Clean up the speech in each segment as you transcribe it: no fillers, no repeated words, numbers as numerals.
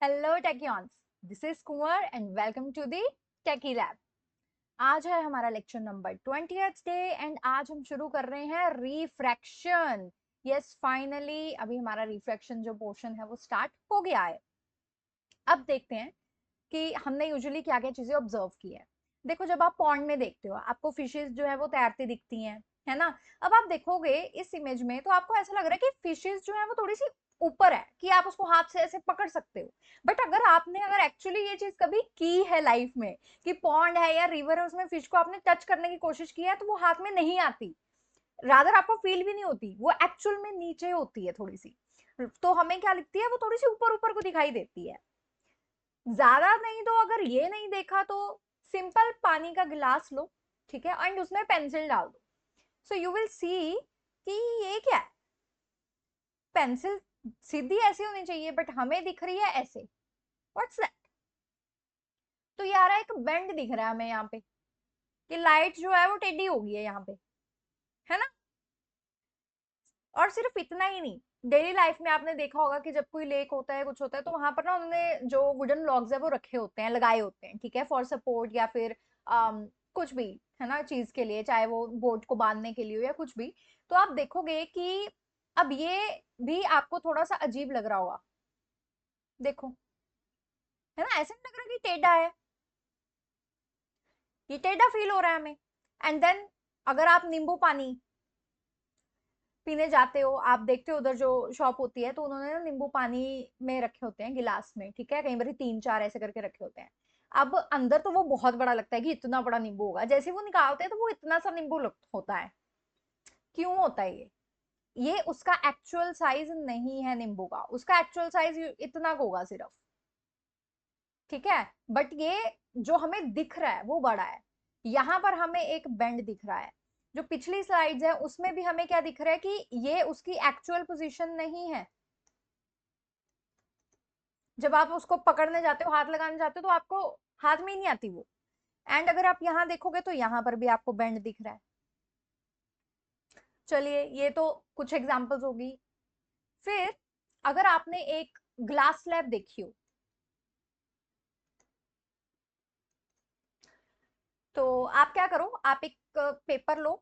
Hello techians, this is Kunwar and welcome to the techy lab. आज है हमारा lecture number 20th day and आज हम शुरू कर रहे हैं रिफ्रैक्शन। यस, फाइनली अभी हमारा रिफ्रैक्शन जो पोर्शन है वो स्टार्ट हो गया है। अब देखते हैं कि हमने यूजुअली क्या क्या चीजें ऑब्जर्व की है। देखो, जब आप पॉन्ड में देखते हो आपको फिशेस जो है वो तैरती दिखती हैं, है ना। अब आप देखोगे इस इमेज में तो आपको ऐसा लग रहा है कि फिशेस जो है वो थोड़ी सी ऊपर है कि आप उसको हाथ से ऐसे पकड़ सकते हो। बट अगर एक्चुअली ये चीज कभी की है लाइफ में कि पॉन्ड है या रिवर है, उसमें फिश को आपने टच करने की कोशिश की है तो वो हाथ में नहीं आती, रादर आपको फील भी नहीं होती, वो एक्चुअल में नीचे होती है थोड़ी सी। तो हमें क्या लिखती है, वो थोड़ी सी ऊपर ऊपर को दिखाई देती है। ज्यादा नहीं तो अगर ये नहीं देखा तो सिंपल पानी का गिलास लो, ठीक है, एंड उसमें पेंसिल डाल दो। सो यू विल सी कि ये क्या है। पेंसिल सीधी ऐसी होनी चाहिए बट हमें दिख रही है ऐसे। What's that? तो ये आ रहा है, एक बेंड दिख रहा है हमें यहाँ पे कि लाइट जो है वो टेढ़ी हो गई है यहाँ पे, है ना। और सिर्फ इतना ही नहीं, डेली लाइफ में आपने देखा होगा कि जब कोई लेक होता है, कुछ होता है, तो वहां पर ना उन्होंने जो वुडन लॉग्स है वो रखे होते हैं, लगाए होते हैं, ठीक है, फॉर सपोर्ट या फिर कुछ भी, है ना, चीज के लिए, चाहे वो बोट को बांधने के लिए हो या कुछ भी। तो आप देखोगे कि अब ये भी आपको थोड़ा सा अजीब लग रहा होगा। देखो, है ना, ऐसे नहीं लग रहा कि टेढ़ा है, ये टेढ़ा फील हो रहा है हमें। एंड देन अगर आप नींबू पानी पीने जाते हो, आप देखते हो उधर जो शॉप होती है तो उन्होंने ना नींबू पानी में रखे होते हैं गिलास में, ठीक है, कई बार 3-4 ऐसे करके रखे होते हैं। अब अंदर तो वो बहुत बड़ा लगता है कि इतना बड़ा नींबू होगा, जैसे वो निकालते हैं तो वो इतना सा नींबू होता है। क्यों होता है ये उसका एक्चुअल साइज नहीं है नींबू का, उसका एक्चुअल साइज इतना का होगा सिर्फ, ठीक है। बट ये जो हमें दिख रहा है वो बड़ा है। यहाँ पर हमें एक बेंड दिख रहा है। जो पिछली स्लाइड्स है उसमें भी हमें क्या दिख रहा है कि ये उसकी एक्चुअल पोजीशन नहीं है। जब आप उसको पकड़ने जाते हो, हाथ लगाने जाते हो, तो आपको हाथ में ही नहीं आती वो। एंड अगर आप यहाँ देखोगे तो यहाँ पर भी आपको बेंड दिख रहा है। चलिए, ये तो कुछ एग्जांपल्स होगी। फिर अगर आपने एक ग्लास स्लैब देखी हो तो आप क्या करो, आप एक पेपर लो,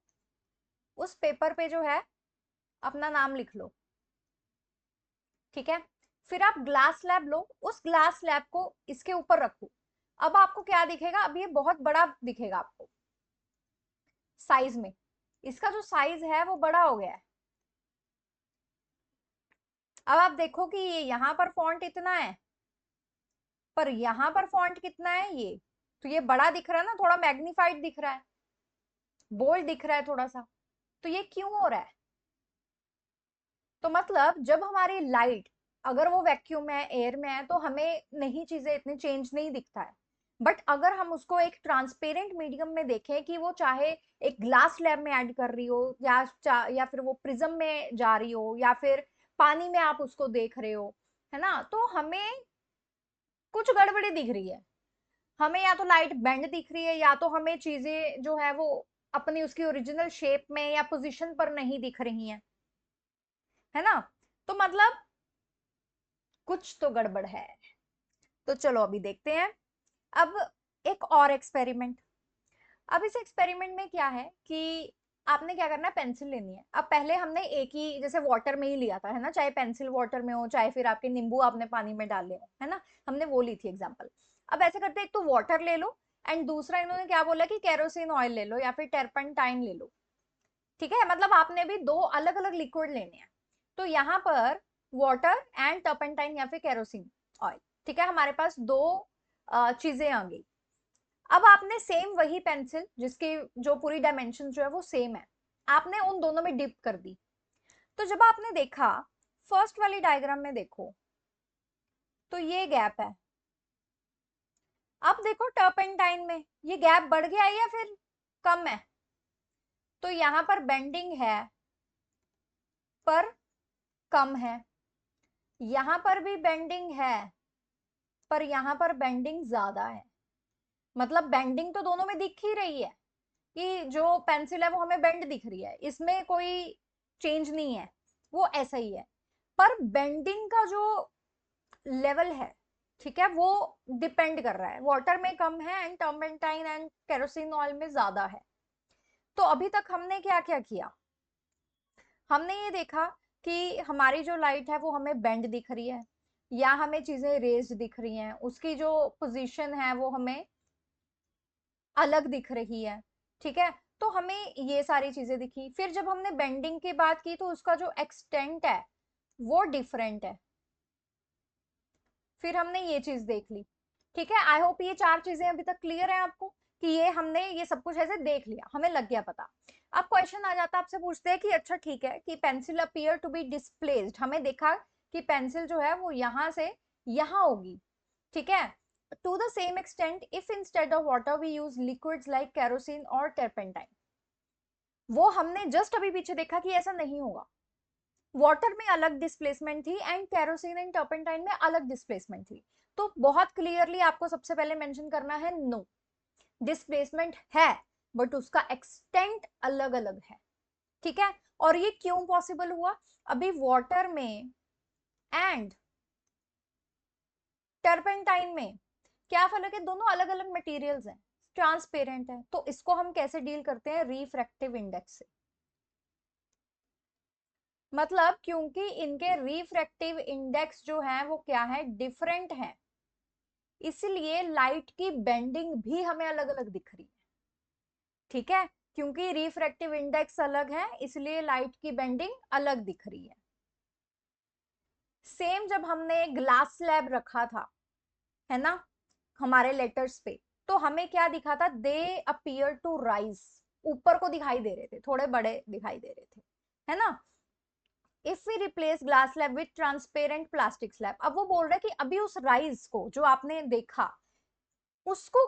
उस पेपर पे जो है अपना नाम लिख लो, ठीक है। फिर आप ग्लास स्लैब लो, उस ग्लास स्लैब को इसके ऊपर रखो। अब आपको क्या दिखेगा, अब ये बहुत बड़ा दिखेगा आपको साइज में, इसका जो साइज है वो बड़ा हो गया है। अब आप देखो कि ये यहाँ पर फॉन्ट इतना है, पर यहाँ पर फॉन्ट कितना है, ये तो ये बड़ा दिख रहा है ना, थोड़ा मैग्निफाइड दिख रहा है, बोल्ड दिख रहा है थोड़ा सा। तो ये क्यों हो रहा है? तो मतलब जब हमारी लाइट, अगर वो वैक्यूम है, एयर में है, तो हमें नहीं, चीजें इतनी चेंज नहीं दिखता है। बट अगर हम उसको एक ट्रांसपेरेंट मीडियम में देखें कि वो चाहे एक ग्लास स्लैब में ऐड कर रही हो या फिर वो प्रिज्म में जा रही हो या फिर पानी में आप उसको देख रहे हो, है ना, तो हमें कुछ गड़बड़ी दिख रही है। हमें या तो लाइट बेंड दिख रही है या तो हमें चीजें जो है वो अपनी उसकी ओरिजिनल शेप में या पोजीशन पर नहीं दिख रही हैं, है ना। तो मतलब कुछ तो गड़बड़ है। तो चलो अभी देखते हैं। अब एक और एक्सपेरिमेंट। अब इस एक्सपेरिमेंट में क्या है कि आपने क्या करना है, पेंसिल लेनी है। अब पहले हमने एक ही, जैसे वाटर में ही लिया था, है ना, चाहे पेंसिल वाटर में हो चाहे फिर आपके नींबू आपने पानी में डाले हो, है ना, हमने वो ली थी एग्जांपल। अब ऐसे करते एक तो वाटर ले लो एंड दूसरा इन्होंने क्या बोला कि केरोसिन ऑयल ले लो या फिर टर्पेंटाइन ले लो, ठीक है। मतलब आपने भी दो अलग अलग लिक्विड लेने हैं। तो यहाँ पर वाटर एंड टर्पेंटाइन या फिर केरोसिन ऑयल, ठीक है, हमारे पास दो चीजें आ गई। अब आपने सेम वही पेंसिल जिसकी जो पूरी डायमेंशन जो है वो सेम है, आपने उन दोनों में डिप कर दी। तो जब आपने देखा, फर्स्ट वाली डायग्राम में देखो तो ये गैप है। अब देखो टर्पेंटाइन में ये गैप बढ़ गया है या फिर कम है। तो यहां पर बेंडिंग है पर कम है, यहां पर भी बेंडिंग है पर यहां पर बेंडिंग ज्यादा है। मतलब बेंडिंग तो दोनों में दिख ही रही है कि जो पेंसिल है वो हमें बेंड दिख रही है, इसमें कोई चेंज नहीं है, वो ऐसा ही है। पर बेंडिंग का जो लेवल है ठीक है, वो डिपेंड कर रहा है, वाटर में कम है and turpentine and kerosene oil में ज्यादा है। तो अभी तक हमने क्या क्या किया, हमने ये देखा कि हमारी जो लाइट है वो हमें बेंड दिख रही है, या हमें चीजें रेज्ड दिख रही हैं, उसकी जो पोजीशन है वो हमें अलग दिख रही है। ठीक है, तो हमें ये सारी चीजें दिखी। फिर जब हमने बेंडिंग की बात की तो उसका जो एक्सटेंट है वो डिफरेंट है, फिर हमने ये चीज देख ली। ठीक है, आई होप ये चार चीजें अभी तक क्लियर है आपको, कि ये हमने ये सब कुछ ऐसे देख लिया, हमें लग गया पता। अब क्वेश्चन आ जाता है, आपसे पूछते हैं कि अच्छा ठीक है कि pencil appear to be displaced, हमें देखा कि पेंसिल जो है वो यहां से यहां होगी। ठीक है, to the same extent if instead of water we use liquids like kerosene और टर्पेंटाइन, वो हमने जस्ट अभी पीछे देखा कि ऐसा नहीं होगा। वाटर में अलग डिस्प्लेसमेंट थी एंड केरोसिन एंड टर्पेंटाइन में अलग डिस्प्लेसमेंट थी। तो बहुत क्लियरली आपको सबसे पहले मेंशन करना है, नो, डिस्प्लेसमेंट है बट उसका एक्सटेंट अलग अलग है। ठीक है, और ये क्यों पॉसिबल हुआ, अभी वाटर में एंड टर्पेंटाइन में क्या फर्क है, दोनों अलग अलग मटेरियल्स हैं, ट्रांसपेरेंट है, तो इसको हम कैसे डील करते हैं, रिफ्रैक्टिव इंडेक्स से। मतलब क्योंकि इनके रिफ्रैक्टिव इंडेक्स जो है वो क्या है, डिफरेंट है, इसलिए लाइट की बेंडिंग भी हमें अलग अलग दिख रही है। ठीक है, क्योंकि रिफ्रैक्टिव इंडेक्स अलग है इसलिए लाइट की बेंडिंग अलग दिख रही है। सेम जब हमने ग्लास स्लैब रखा था, है ना, हमारे लेटर्स पे, तो हमें क्या दिखा था, दे अपीयर टू राइज, ऊपर को दिखाई दे रहे थे, थोड़े बड़े दिखाई दे रहे थे, है ना। If we replace glass slab with transparent plastic slab, अब वो बोल रहा है कि अभी उस राइज को जो आपने देखा उसको,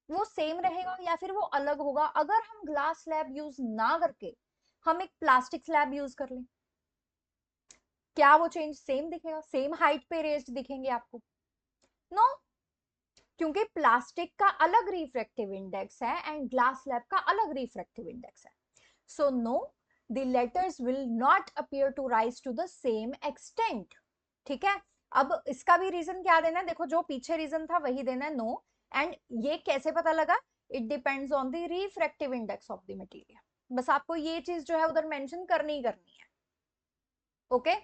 वो सेम रहेगा या फिर वो अलग होगा अगर हम ग्लास स्लैब यूज ना करके हम एक प्लास्टिक स्लैब यूज कर लें, क्या वो चेंज सेम दिखेगा, सेम हाइट पे रेज्ड दिखेंगे आपको, नो no, क्योंकि प्लास्टिक का अलग रिफ्रैक्टिव इंडेक्स है एंड ग्लास स्लैब का अलग रिफ्रैक्टिव इंडेक्स है, so no, the letters will not appear to rise to the same extent. ठीक है, अब इसका भी रीजन क्या देना है, देखो जो पीछे रीजन था वही देना है, नो, एंड ये कैसे पता लगा, it depends on the refractive index of the material, बस आपको ये चीज जो है उधर मेंशन करनी ही करनी है। ओके,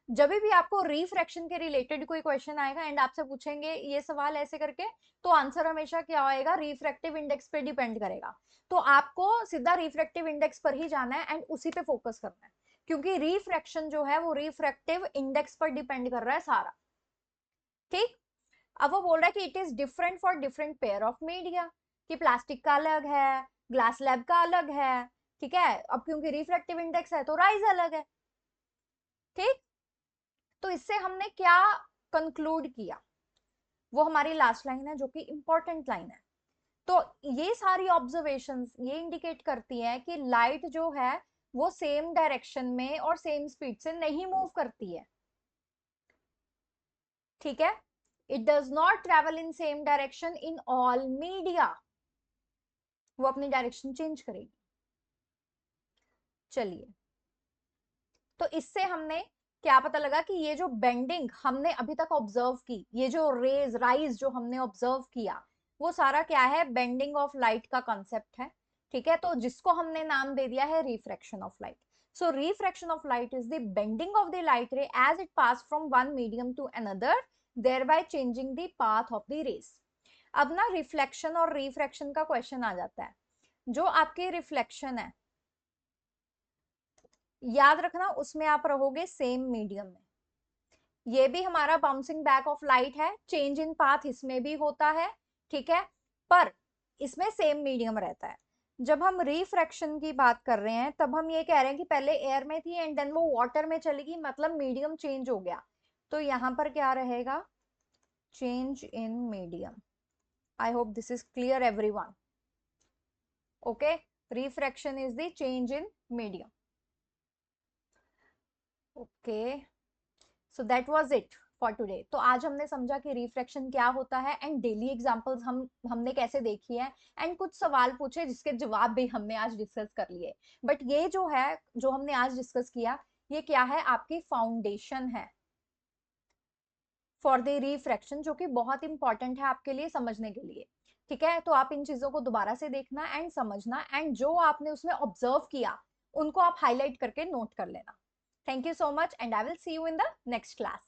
जब भी आपको रिफ्रैक्शन के रिलेटेड कोई क्वेश्चन आएगा एंड आपसे पूछेंगे ये सवाल ऐसे करके, तो आंसर हमेशा क्या आएगा, रिफ्रैक्टिव इंडेक्स पे डिपेंड करेगा, तो आपको सीधा रिफ्रैक्टिव इंडेक्स पर ही जाना है एंड उसी पे फोकस करना है, क्योंकि रिफ्रैक्शन जो है वो रिफ्रैक्टिव इंडेक्स पर डिपेंड कर रहा है सारा। ठीक, अब वो बोल रहा है कि it is different for different pair of media, कि प्लास्टिक का अलग है, ग्लास लैब का अलग है। ठीक है, अब क्योंकि रिफ्रैक्टिव इंडेक्स है तो राइज अलग है। ठीक, तो इससे हमने क्या कंक्लूड किया, वो हमारी लास्ट लाइन है जो कि इंपॉर्टेंट लाइन है। तो ये सारी ऑब्जर्वेशंस ये इंडिकेट करती है कि लाइट जो है वो सेम डायरेक्शन में और सेम स्पीड से नहीं मूव करती है। ठीक है, it does not travel in same direction in all media, वो अपनी डायरेक्शन चेंज करेगी। चलिए, तो इससे हमने क्या पता लगा कि ये जो बेंडिंग हमने अभी तक ऑब्जर्व की, ये जो रेज राइज जो हमने ऑब्जर्व किया, वो सारा क्या है, बेंडिंग ऑफ लाइट का कॉन्सेप्ट है। ठीक है, तो जिसको हमने नाम दे दिया है refraction of light. So refraction of light is the bending of the light ray as it pass from one medium to another, thereby changing the path of the rays। अब ना रिफ्लेक्शन और रिफ्रैक्शन का question आ जाता है, जो आपकी reflection है याद रखना उसमें आप रहोगे सेम मीडियम में, ये भी हमारा बाउंसिंग बैक ऑफ लाइट है, चेंज इन पाथ इसमें भी होता है। ठीक है, पर इसमें सेम मीडियम रहता है। जब हम रिफ्रैक्शन की बात कर रहे हैं तब हम ये कह रहे हैं कि पहले एयर में थी एंड देन वो वाटर में चली गई, मतलब मीडियम चेंज हो गया, तो यहां पर क्या रहेगा, change in medium. I hope this is clear everyone. Okay, refraction is the change in medium. Okay, so that was it for today. तो आज हमने समझा कि रिफ्रैक्शन क्या होता है एंड डेली एग्जांपल्स हमने कैसे देखी है एंड कुछ सवाल पूछे जिसके जवाब भी हमने आज डिस्कस कर लिए। बट ये जो है, जो हमने आज डिस्कस किया, ये क्या है, आपकी फाउंडेशन है। फॉर द रिफ्रैक्शन, जो कि बहुत इंपॉर्टेंट है आपके लिए समझने के लिए। ठीक है, तो आप इन चीजों को दोबारा से देखना एंड समझना, एंड जो आपने उसमें ऑब्जर्व किया उनको आप हाईलाइट करके नोट कर लेना। Thank you so much and I will see you in the next class.